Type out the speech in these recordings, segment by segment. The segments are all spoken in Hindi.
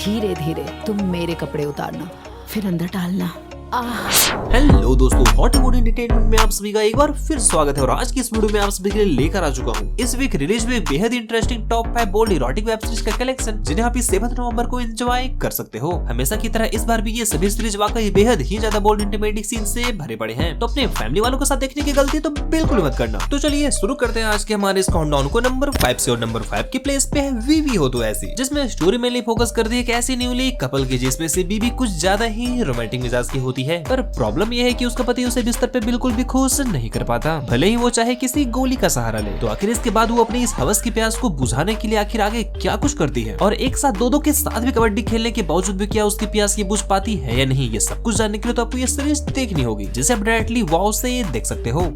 धीरे धीरे तुम मेरे कपड़े उतारना, फिर अंदर डालना। हेलो दोस्तों, हॉलीवुड एंटरटेनमेंट में आप सभी का एक बार फिर स्वागत है। और आज की इस वीडियो में आप सभी के लिए लेकर आ चुका हूँ इस वीक रिलीज में बेहद interesting top 5 bold erotic web series का कलेक्शन, जिन्हें आप 7 नवंबर को एंजॉय कर सकते हो। हमेशा की तरह इस बार भी ये सभी सीरीज वाकई बेहद ही ज्यादा बोल्ड इंटीमेटिक सीन से भरे पड़े हैं, तो अपने फैमिली वालों के साथ देखने की गलती तो बिल्कुल मत करना। तो चलिए शुरू करते हैं आज के हमारे इस काउंटडाउन को। नंबर 5 से और नंबर 5 की प्लेस पे है वीवी हो तो ऐसी, जिसमें स्टोरी मेनली फोकस करती है एक ऐसी न्यूली कपल की जिसमें से बीवी कुछ ज्यादा ही रोमांटिक मिजाज की होती है, पर प्रॉब्लम यह है कि उसका पति उसे बिस्तर पे बिल्कुल भी खुश नहीं कर पाता, भले ही वो चाहे किसी गोली का सहारा ले। तो आखिर इसके बाद वो अपनी इस हवस की प्यास को बुझाने के लिए आखिर आगे क्या कुछ करती है, और एक साथ दो के साथ भी कबड्डी खेलने के बावजूद भी क्या उसकी प्यास ये बुझ पाती है या नहीं, ये सब कुछ जानने के लिए तो आपको ये सीरीज देखनी होगी, जिसे आप डायरेक्टली वाव से देख सकते हो।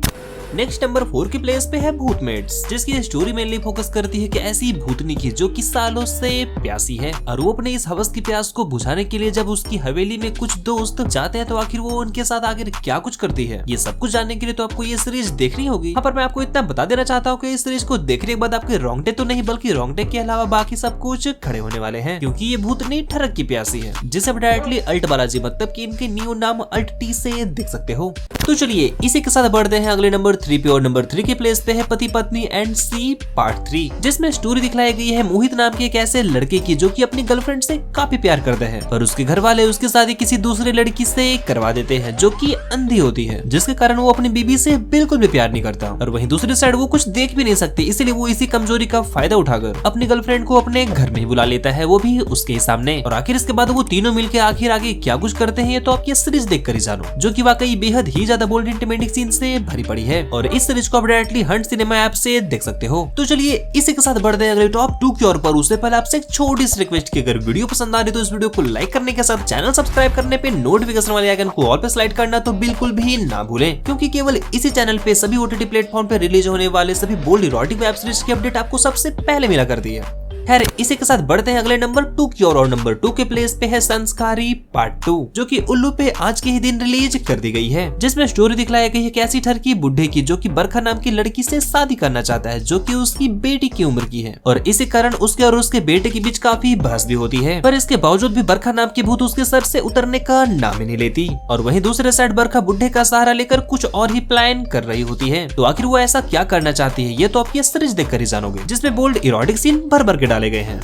नेक्स्ट नंबर 4 की प्लेस पे है भूतमेट्स, जिसकी स्टोरी मेनली फोकस करती है कि ऐसी भूतनी की जो कि सालों से प्यासी है, और वो अपने इस हवस की प्यास को बुझाने के लिए जब उसकी हवेली में कुछ दोस्त जाते हैं तो आखिर वो उनके साथ आखिर क्या कुछ करती है, ये सब कुछ जानने के लिए तो आपको ये सीरीज देखनी होगी। हाँ, पर मैं आपको इतना बता देना चाहता हूँ कि इस सीरीज को देखने के बाद आपके रोंगटे तो नहीं बल्कि रोंगटे के अलावा बाकी सब कुछ खड़े होने वाले हैं, क्योंकि ये भूतनी ठरक की प्यासी है, जिसे आप डायरेक्टली अल्ट बालाजी मतलब कि इनके न्यू नाम अल्ट टी से देख सकते हो। तो चलिए इसी के साथ बढ़ते हैं अगले नंबर 3 पे, और नंबर 3 के प्लेस पे है पति पत्नी एंड सी पार्ट 3, जिसमें स्टोरी दिखलाई गई है मोहित नाम के एक ऐसे लड़के की जो कि अपनी गर्लफ्रेंड से काफी प्यार करते हैं, पर उसके घर वाले उसकी शादी किसी दूसरे लड़की से करवा देते हैं जो कि अंधी होती है, जिसके कारण वो अपनी बीबी से बिल्कुल भी प्यार नहीं करता, और वहीं दूसरी साइड वो कुछ देख भी नहीं सकती, इसलिए वो इसी कमजोरी का फायदा उठाकर अपनी गर्लफ्रेंड को अपने घर में ही बुला लेता है, वो भी उसके ही सामने। और आखिर इसके बाद वो तीनों मिलकर आखिर आगे क्या कुछ करते हैं तो आप ये सीरीज देख कर ही जानो, जो की वाकई बेहद ही ज्यादा बोल्ड इंटीमेटिक सीन से भरी पड़ी है, और इस सीरीज को आप डायरेक्टली हंट सिनेमा ऐप से देख सकते हो। तो चलिए इसी के साथ बढ़ते हैं अगले टॉप 2 की ओर, पर उससे पहले आपसे एक छोटी सी रिक्वेस्ट की अगर वीडियो पसंद आ रही तो इस वीडियो को लाइक करने के साथ चैनल सब्सक्राइब करने पे नोटिफिकेशन वाले आइकन को ऑल पे स्लाइड करना तो बिल्कुल भी ना भूलें, क्योंकि केवल इसी चैनल पे सभी ओटीटी प्लेटफॉर्म पे रिलीज होने वाले सभी बोल्ड इरोटिक वेब सीरीज की अपडेट आपको सबसे पहले मिला करती है। खैर इसी के साथ बढ़ते हैं अगले नंबर 2 की ओर, और नंबर 2 के प्लेस पे है संस्कारी पार्ट 2, जो कि उल्लू पे आज के ही दिन रिलीज कर दी गई है, जिसमें स्टोरी दिखलाई गई है एक ऐसी ठरकी बुढ़े की जो कि बरखा नाम की लड़की से शादी करना चाहता है, जो कि उसकी बेटी की उम्र की है, और इसी कारण उसके और उसके बेटे के बीच काफी बहस भी होती है, पर इसके बावजूद भी बरखा नाम की भूत उसके सर से उतरने का नाम ही नहीं लेती, और वहीं दूसरे साइड बरखा बुढ़े का सहारा लेकर कुछ और ही प्लान कर रही होती है। तो आखिर वो ऐसा क्या करना चाहती है ये तो आप ये सीरीज देखकर ही जानोगे, जिसमें बोल्ड इरोटिक सीन भर भर के डाले गए हैं।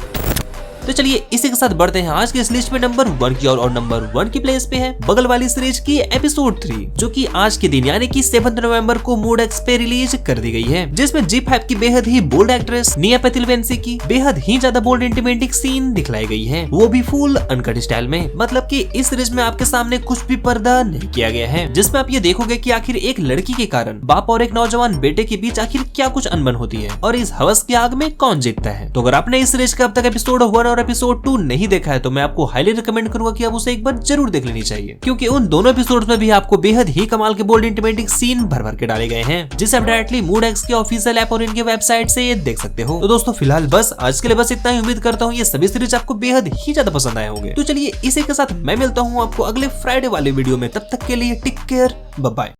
तो चलिए इसी के साथ बढ़ते हैं आज के इस लिस्ट में नंबर 1 की ओर, और नंबर 1 की प्लेस पे है बगल वाली सीरीज की एपिसोड 3, जो कि आज के दिन यानी कि 7 नवंबर को मूड एक्स पे रिलीज कर दी गई है, जिसमें G5 की बेहद ही बोल्ड एक्ट्रेस निया पेथिलवेंसी की बेहद ही ज्यादा बोल्ड इंटीमेटिक सीन दिखलाई गई है, वो भी फुल अनकट स्टाइल में। मतलब कि इस सीरीज में आपके सामने कुछ भी पर्दा नहीं किया गया है, जिसमें आप ये देखोगे कि आखिर एक लड़की के कारण बाप और एक नौजवान बेटे के बीच आखिर क्या कुछ अनबन होती है, और इस हवस की आग में कौन जीतता है। तो अगर आपने इस सीरीज का अब तक एपिसोड 1 और एपिसोड 2 नहीं देखा है तो मैं आपको हाईली रिकमेंड करूंगा कि आप उसे एक बार जरूर देख लेनी चाहिए, क्योंकि उन दोनों एपिसोड्स में भी आपको बेहद ही कमाल के बोल्ड इंटीमेटिक सीन भर भर के डाले गए हैं, जिसे आप डायरेक्टली मूड एक्स के ऑफिशियल ऐप और इनके वेबसाइट से देख सकते हो। तो दोस्तों फिलहाल बस आज के लिए बस इतना ही। उम्मीद करता हूँ ये सभी सीरीज आपको बेहद ही ज्यादा पसंद आए होंगे। तो चलिए इसी के साथ मैं मिलता हूँ आपको अगले फ्राइडे वाले वीडियो में, तब तक के लिए टेक केयर, बाय बाय।